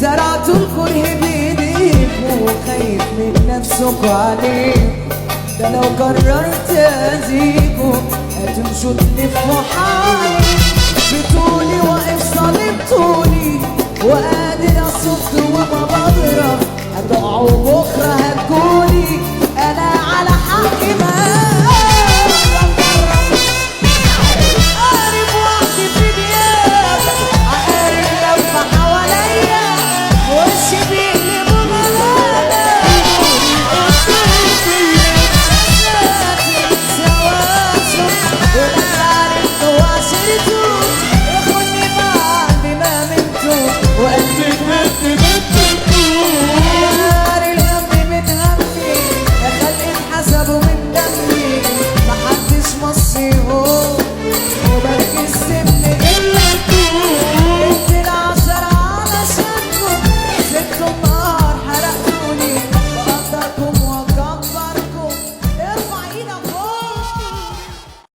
زرعتوا الكره بإيديكوا وخايف من نفسكوا عليكوا. ده لو قررت أذيكوا هتمشوا تلفوا حالي. بطولي واقف صلبتوني وقادر أصد وما بضرب، هتقعوا بكرة هتكوني